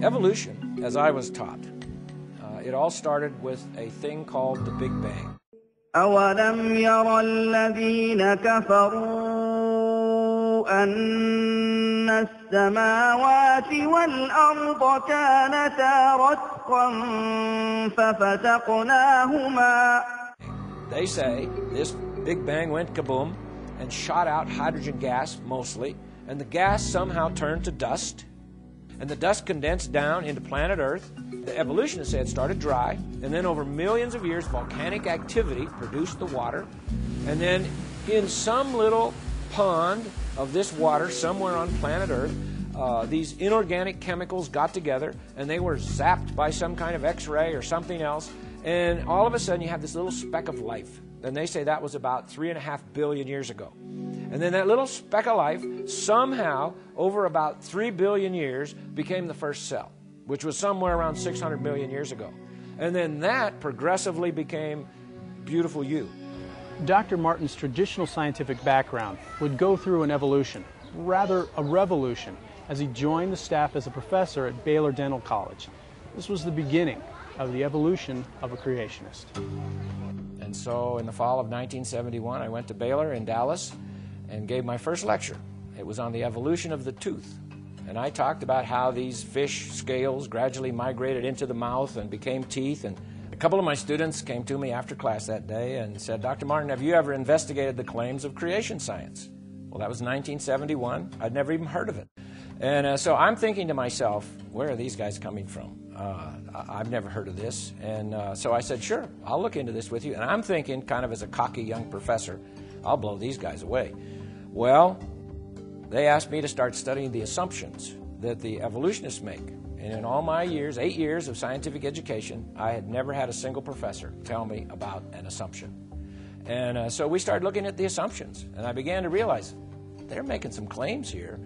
Evolution, as I was taught, it all started with a thing called the Big Bang. أَوَلَمْ يَرَ الَّذِينَ كَفَرُوا أَنَّ السَّمَاوَاتِ وَالْأَرْضَ كَانَتَا رَتْقًا فَفَتَقْنَاهُمَا. They say this Big Bang went kaboom and shot out hydrogen gas mostly, and the gas somehow turned to dust, and the dust condensed down into planet Earth. The evolutionists say it started dry, and then over millions of years, volcanic activity produced the water, and then in some little pond of this water somewhere on planet Earth, these inorganic chemicals got together, and they were zapped by some kind of X-ray or something else, and all of a sudden you have this little speck of life. And they say that was about 3.5 billion years ago. And then that little speck of life somehow, over about 3 billion years, became the first cell, which was somewhere around 600 million years ago. And then that progressively became beautiful you. Dr. Martin's traditional scientific background would go through an evolution, rather a revolution, as he joined the staff as a professor at Baylor Dental College. This was the beginning of the evolution of a creationist. And so in the fall of 1971, I went to Baylor in Dallas and gave my first lecture. It was on the evolution of the tooth. And I talked about how these fish scales gradually migrated into the mouth and became teeth. And a couple of my students came to me after class that day and said, "Dr. Martin, have you ever investigated the claims of creation science?" Well, that was 1971. I'd never even heard of it. And so I'm thinking to myself, where are these guys coming from? I've never heard of this. And so I said, sure, I'll look into this with you. And I'm thinking, kind of as a cocky young professor, I'll blow these guys away. Well, they asked me to start studying the assumptions that the evolutionists make. And in all my years, 8 years of scientific education, I had never had a single professor tell me about an assumption. And so we started looking at the assumptions. And I began to realize they're making some claims here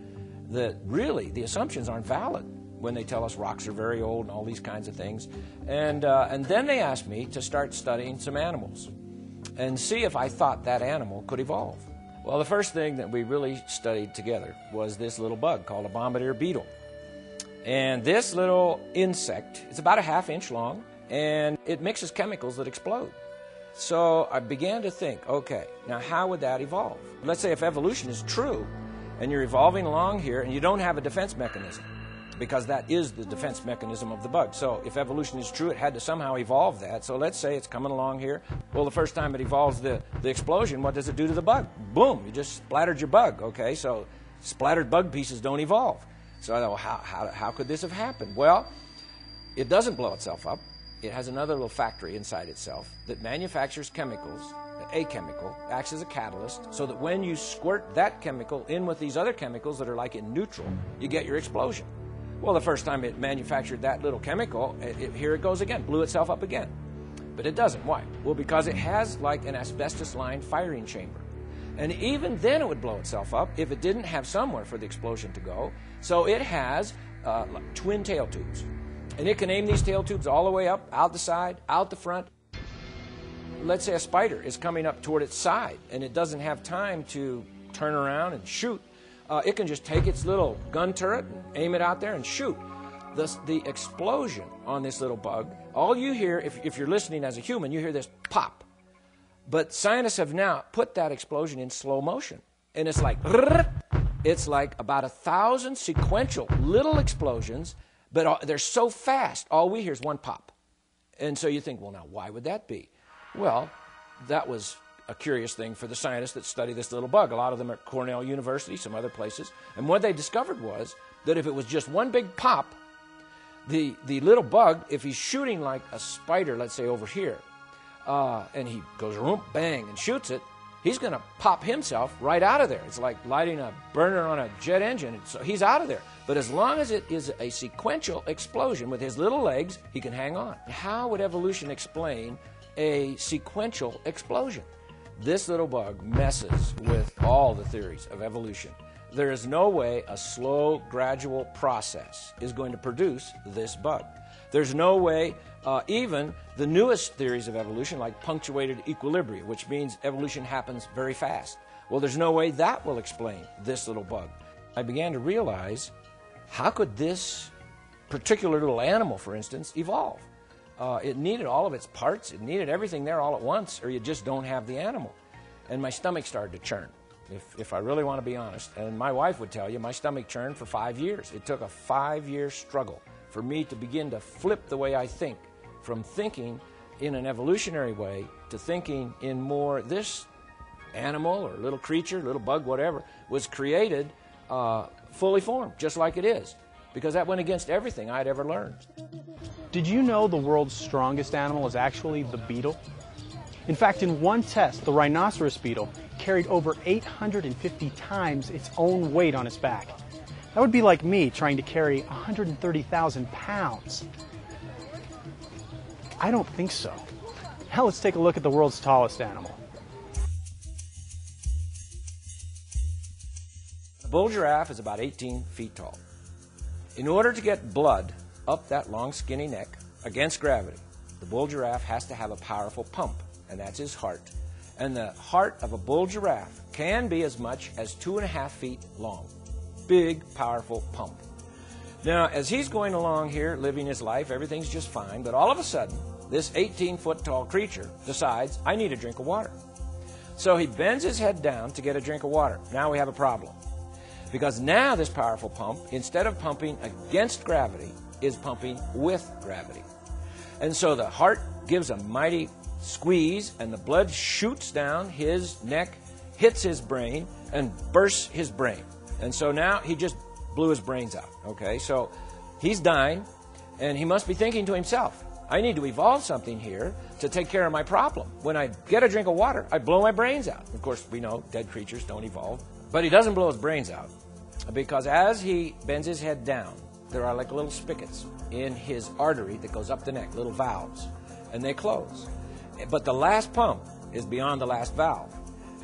that really the assumptions aren't valid when they tell us rocks are very old and all these kinds of things. And then they asked me to start studying some animals and see if I thought that animal could evolve. Well, the first thing that we really studied together was this little bug called a bombardier beetle. And this little insect, it's about a ½ inch long, and it mixes chemicals that explode. So I began to think, okay, now how would that evolve? Let's say if evolution is true, and you're evolving along here, and you don't have a defense mechanism, because that is the defense mechanism of the bug. So if evolution is true, it had to somehow evolve that. So let's say it's coming along here. Well, the first time it evolves the explosion, what does it do to the bug? Boom, you just splattered your bug, okay? So splattered bug pieces don't evolve. So I thought, well, how could this have happened? Well, it doesn't blow itself up. It has another little factory inside itself that manufactures chemicals. A chemical acts as a catalyst so that when you squirt that chemical in with these other chemicals that are like in neutral, you get your explosion. Well, the first time it manufactured that little chemical, here it goes again, blew itself up again. But it doesn't. Why? Well, because it has like an asbestos-lined firing chamber. And even then it would blow itself up if it didn't have somewhere for the explosion to go. So it has twin tail tubes. And it can aim these tail tubes all the way up, out the side, out the front. Let's say a spider is coming up toward its side and it doesn't have time to turn around and shoot. It can just take its little gun turret and aim it out there and shoot. The explosion on this little bug, all you hear, if you're listening as a human, you hear this pop. But scientists have now put that explosion in slow motion. And it's like about 1,000 sequential little explosions, but they're so fast, all we hear is one pop. And so you think, well, now, why would that be? Well, that was a curious thing for the scientists that study this little bug. A lot of them are at Cornell University, some other places. And what they discovered was that if it was just one big pop, the little bug, if he's shooting like a spider, let's say over here, and he goes room, bang, and shoots it, he's going to pop himself right out of there. It's like lighting a burner on a jet engine. So he's out of there. But as long as it is a sequential explosion with his little legs, he can hang on. How would evolution explain a sequential explosion? This little bug messes with all the theories of evolution. There is no way a slow, gradual process is going to produce this bug. There's no way even the newest theories of evolution, like punctuated equilibria, which means evolution happens very fast. Well, there's no way that will explain this little bug. I began to realize, how could this particular little animal, for instance, evolve. It needed all of its parts. It needed everything there all at once, or you just don't have the animal. And my stomach started to churn, if I really want to be honest. And my wife would tell you, my stomach churned for 5 years. It took a 5-year struggle for me to begin to flip the way I think, from thinking in an evolutionary way to thinking in more this animal or little creature, little bug, whatever, was created fully formed, just like it is, because that went against everything I'd ever learned. Did you know the world's strongest animal is actually the beetle? In fact, in one test, the rhinoceros beetle carried over 850 times its own weight on its back. That would be like me trying to carry 130,000 pounds. I don't think so. Now let's take a look at the world's tallest animal. The bull giraffe is about 18 feet tall. In order to get blood up that long, skinny neck against gravity, the bull giraffe has to have a powerful pump, and that's his heart. And the heart of a bull giraffe can be as much as 2.5 feet long. Big, powerful pump. Now, as he's going along here, living his life, everything's just fine, but all of a sudden, this 18-foot-tall creature decides, I need a drink of water. So he bends his head down to get a drink of water. Now we have a problem. Because now this powerful pump, instead of pumping against gravity, is pumping with gravity. And so the heart gives a mighty squeeze, and the blood shoots down his neck, hits his brain, and bursts his brain. And so now he just blew his brains out. Okay, so he's dying, and he must be thinking to himself, I need to evolve something here to take care of my problem. When I get a drink of water, I blow my brains out. Of course, we know dead creatures don't evolve. But he doesn't blow his brains out, because as he bends his head down, there are like little spigots in his artery that goes up the neck, little valves, and they close. But the last pump is beyond the last valve.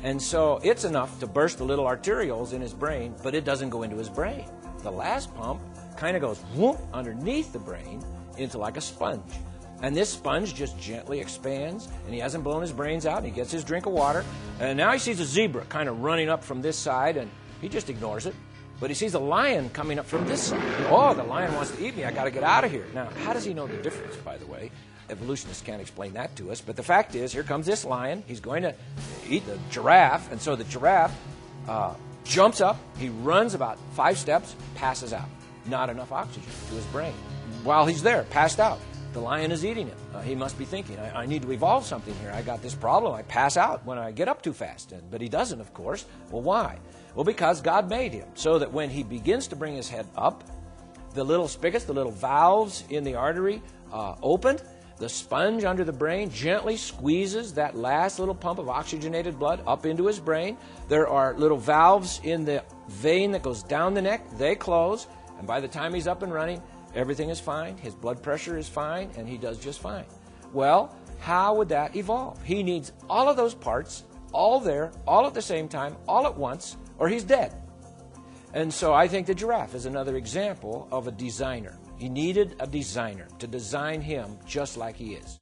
And so it's enough to burst the little arterioles in his brain, but it doesn't go into his brain. The last pump kind of goes whoop underneath the brain into like a sponge. And this sponge just gently expands, and he hasn't blown his brains out, and he gets his drink of water, and now he sees a zebra kind of running up from this side, and he just ignores it. But he sees a lion coming up from this side. Oh, the lion wants to eat me. I got to get out of here. Now, how does he know the difference, by the way? Evolutionists can't explain that to us. But the fact is, here comes this lion. He's going to eat the giraffe. And so the giraffe jumps up. He runs about 5 steps, passes out. Not enough oxygen to his brain. While he's there, passed out, the lion is eating him. He must be thinking, I need to evolve something here. I got this problem. I pass out when I get up too fast. But he doesn't, of course. Well, why? Well, because God made him so that when he begins to bring his head up, the little spigots, the little valves in the artery opened. The sponge under the brain gently squeezes that last little pump of oxygenated blood up into his brain. There are little valves in the vein that goes down the neck. They close. And by the time he's up and running, everything is fine. His blood pressure is fine, and he does just fine. Well, how would that evolve? He needs all of those parts, all there, all at the same time, all at once, or he's dead. And so I think the giraffe is another example of a designer. He needed a designer to design him just like he is.